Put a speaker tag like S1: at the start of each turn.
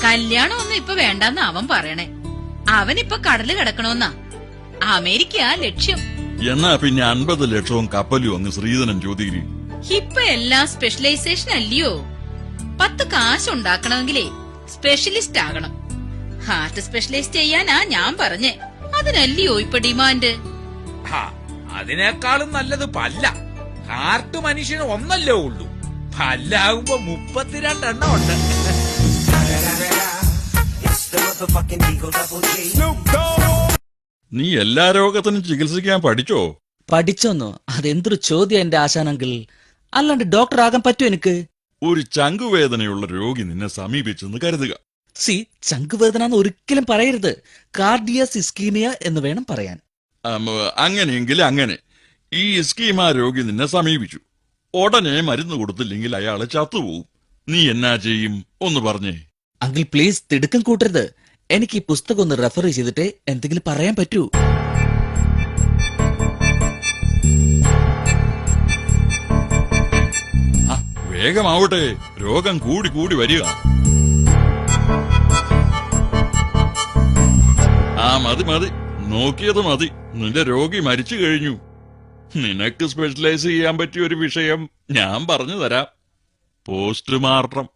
S1: കല്യാണമൊന്നും ഇപ്പൊ വേണ്ടെന്ന് അവൻ പറയണേ. അവനിപ്പൊ കടല് കിടക്കണോന്നാ. അമേരിക്ക ലക്ഷ്യം.
S2: എന്നാ പിന്നെ 50 ലക്ഷവും കപ്പലും അങ്ങ് ശ്രീധരൻ ചോദിക്കരി.
S1: ഇപ്പൊ എല്ലാം സ്പെഷ്യലൈസേഷൻ അല്ലയോ. 10 കാശ് ഉണ്ടാക്കണമെങ്കിലേ സ്പെഷ്യലിസ്റ്റ് ആകണം. ഹാർട്ട് സ്പെഷ്യലൈസ്റ്റ് ചെയ്യാനാ ഞാൻ പറഞ്ഞേ. അതിനല്ലയോ ഇപ്പൊ ഡിമാൻഡ്.
S3: അതിനേക്കാളും നല്ലത് പല്ല. ഹാർട്ട് മനുഷ്യന് ഒന്നല്ലേ ഉള്ളൂ, പല്ലാകുമ്പോ 32 എണ്ണം ഉണ്ട്.
S2: നീ എല്ലാ രോഗത്തിനും ചികിത്സിക്കാൻ പഠിച്ചോ?
S4: പഠിച്ചോന്നോ? അതെന്തൊരു ചോദ്യം എന്റെ ആശാനങ്കിൾ. അല്ലാണ്ട് ഡോക്ടർ ആകാൻ പറ്റുമോ എനിക്ക്?
S2: ഒരു ചങ്കുവേദനയുള്ള രോഗി നിന്നെ സമീപിച്ചെന്ന് കരുതുക.
S4: ചങ്കുവേദന എന്ന് ഒരിക്കലും പറയരുത്. കാർഡിയസ് ഇസ്കീമിയ എന്ന് വേണം പറയാൻ.
S2: അങ്ങനെയെങ്കിൽ അങ്ങനെ. ഈ ഇസ്കീമ രോഗി നിന്നെ സമീപിച്ചു. ഉടനെ മരുന്ന് കൊടുത്തില്ലെങ്കിൽ അയാള് ചത്തുപോകും. നീ എന്നാ ചെയ്യും? ഒന്ന് പറഞ്ഞേ.
S4: അങ്കിൾ പ്ലീസ് തിടുക്കം കൂട്ടരുത്. എനിക്ക് ഈ പുസ്തകം ഒന്ന് റെഫർ ചെയ്തിട്ടേ എന്തെങ്കിലും പറയാൻ പറ്റൂ.
S2: വേഗമാവട്ടെ, രോഗം കൂടി കൂടി വരിക. മതി മതി, നോക്കിയത് മതി. നിന്റെ രോഗി മരിച്ചു കഴിഞ്ഞു. നിനക്ക് സ്പെഷ്യലൈസ് ചെയ്യാൻ പറ്റിയ ഒരു വിഷയം ഞാൻ പറഞ്ഞു തരാം. പോസ്റ്റ്മോർട്ടം.